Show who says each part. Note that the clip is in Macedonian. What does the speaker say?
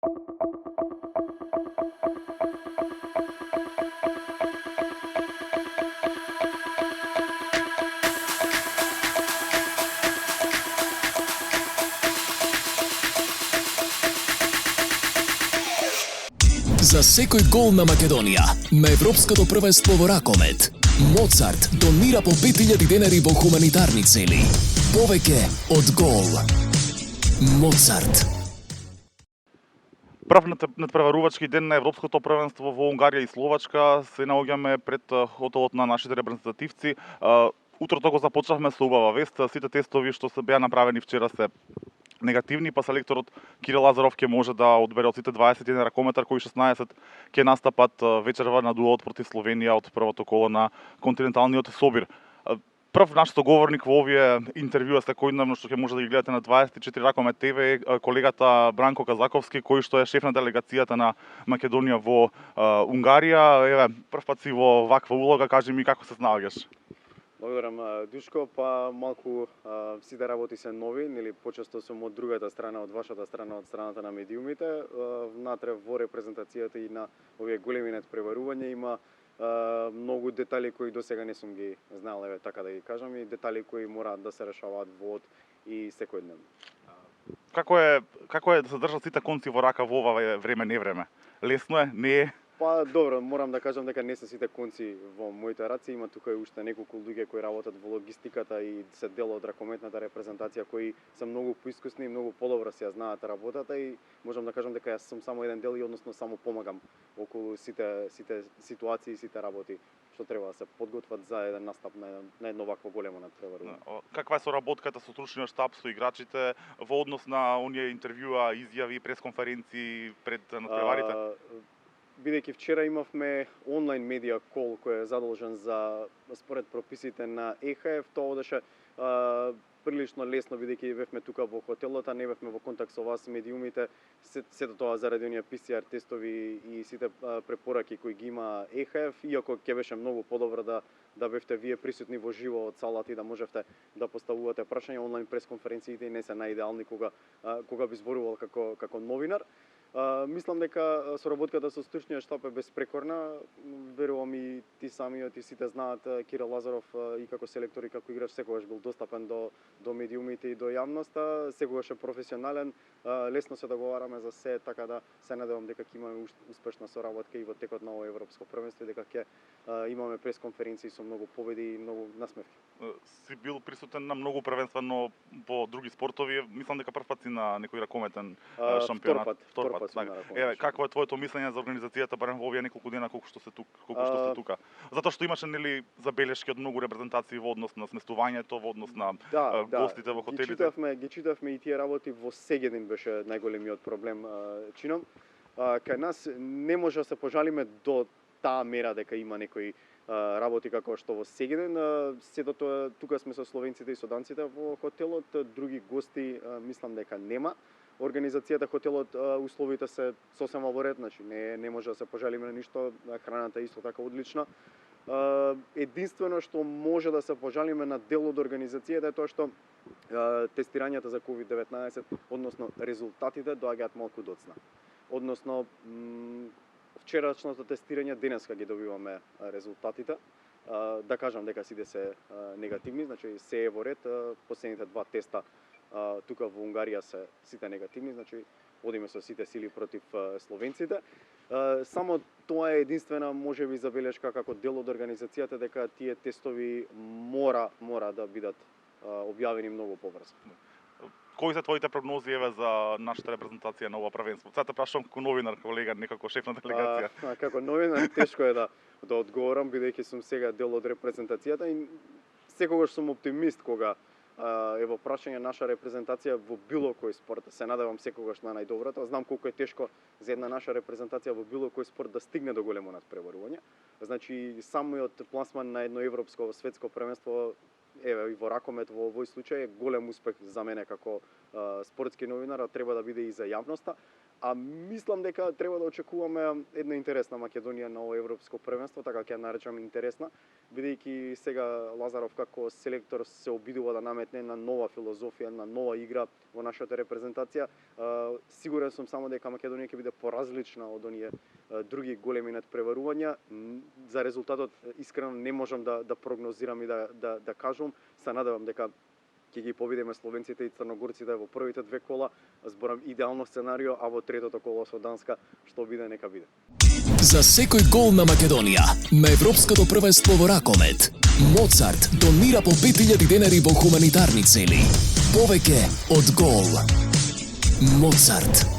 Speaker 1: За секој гол на Македонија на Европското првенство во ракомет, Моцарт донира по 5000 денари во хуманитарни цели. Повеќе од гол. Моцарт.
Speaker 2: Прв надпреварувачки ден на Европското првенство во Унгарија и Словачка се наоѓаме пред хотелот на нашите репрезентативци. Утрото го започнавме со убава вест. Сите тестови што се беа направени вчера се негативни, па селекторот Кирил Лазаров ќе може да одбере од сите 21 ракометар, кои 16 ќе настапат вечерва на дуелот против Словенија од првото коло на континенталниот собир. Прв наш соговорник во овие интервјуа секојдневно што ќе може да ги гледате на 24 Ракомет ТВ е колегата Бранко Казаковски, кој што е шеф на делегацијата на Македонија во Унгарија. Еве, прв пат си во ваква улога, кажи ми како се снаоѓаш?
Speaker 3: Благодарам, Душко. Па малку сите работи се нови, нели почесто сум од другата страна, од вашата страна, од страната на медиумите. Внатре во репрезентацијата и на овие големи надпреварувања има многу детали кои досега не сум ги знаел, еве така да ги кажам, и детали кои мораат да се решаваат во и секојдневно.
Speaker 2: Како е да се држат сите конци во рака во ова време невреме? Лесно е? Не е?
Speaker 3: Па добро, морам да кажам дека не се сите конци во моите раце, има тука и уште неколку луѓе кои работат во логистиката и се дел од ракометната репрезентација, кои се многу поискусни и многу подобро си ја знаат работата, и можам да кажам дека јас сум само еден дел и односно само помагам околу сите ситуации и сите работи што треба да се подготват за еден настап на едно вакво големо надпреварување.
Speaker 2: Каква е соработката со стручниот штаб, со играчите во однос на оние интервјуа, изјави, пресконференции пред надпреварите?
Speaker 3: Бидејќи вчера имавме онлайн медиа кол кој е задолжен за според прописите на ЕХФ, тоа одеше прилично лесно, бидејќи бевме тука во хотелот, а не бевме во контакт со вас медиумите. Сето тоа заради оние PCR тестови и сите препораки кои ги има ЕХФ, иако ќе беше многу подобро да бевте вие присутни во живо од салата и да можевте да поставувате прашања. Онлайн пресконференциите не се наидеални кога би зборувал како новинар. Мислам дека соработката со стручниот штаб е безпрекорна. Верувам и ти самиот и сите знаат, Кирил Лазаров и како селектор и како играч секогаш бил достапен до медиумите и до јавноста, секогаш е професионален, лесно се договараме за се, така да се надевам дека ќе имаме успешна соработка и во текот на овој европско првенство, дека ќе имаме пресконференции со многу победи и многу насмевки.
Speaker 2: Си бил присутен на многу првенства, но во други спортови, мислам дека прв пат си на некој ракометен шампионат.
Speaker 3: Втор пат.
Speaker 2: Еве, какво е твоето мислење за организацијата барем во овие неколку дена колку што сте тука? Затоа што имаше нели забелешки од многу репрезентации во однос на сместувањето, во однос на гостите во хотелите.
Speaker 3: Ги читавме и тие работи во Сегедин беше најголемиот проблем чином. Кај нас не може да се пожалиме до таа мера дека има некои работи како што во Сегедин. Сето тоа тука сме со словенците и со данците во хотелот, други гости мислам дека нема. Организацијата, хотелот, условите се сосема во ред, значи не може да се пожалиме на ништо, храната е исто така одлична. Единствено што може да се пожалиме на дел од организацијата е тоа што тестирањата за COVID-19, односно резултатите доаѓаат малку доцна. Односно вчерашното тестирање, денеска ги добиваме резултатите. Да кажам дека сите се негативни, значи се е во ред. Последните два теста тука во Унгарија се сите негативни, значи одиме со сите сили против словенците. Само тоа е единствена можеби забелешка како дел од организацијата, дека тие тестови мора да бидат објавени многу побрзо.
Speaker 2: Кои се твоите прогнози еве за нашата репрезентација на ова првенство? Сега те прашувам како новинар, колега, не како шеф на делегација.
Speaker 3: Како новинар тешко е да одговорам, бидејќи сум сега дел од репрезентацијата и секогаш сум оптимист кога е во прашање наша репрезентација во било кој спорт. Се надевам секогаш на најдоброто. Знам колку е тешко за една наша репрезентација во било кој спорт да стигне до големо надпреварување. Значи самиот пласман на едно европско светско првенство, еве и во ракомет во овој случај е голем успех за мене како спортски новинар, а треба да биде и за јавноста. А мислам дека треба да очекуваме една интересна Македонија на овој европско првенство, така ќе ја наречам интересна, бидејќи сега Лазаров како селектор се обидува да наметне една нова филозофија, една нова игра во нашата репрезентација. Сигурен сум само дека Македонија ќе биде поразлична од оние други големи надпреварувања. За резултатот искрено не можам да прогнозирам и да кажувам. Се надевам дека ќе ги победиме словенците и црногорците во првите две кола, зборам идеално сценарио, а во третото коло со Данска, што биде нека биде.
Speaker 1: За секој гол на Македонија на Европското првенство во ракомет, Моцарт донира по 5000 денари во хуманитарни цели. Повеќе од гол. Моцарт.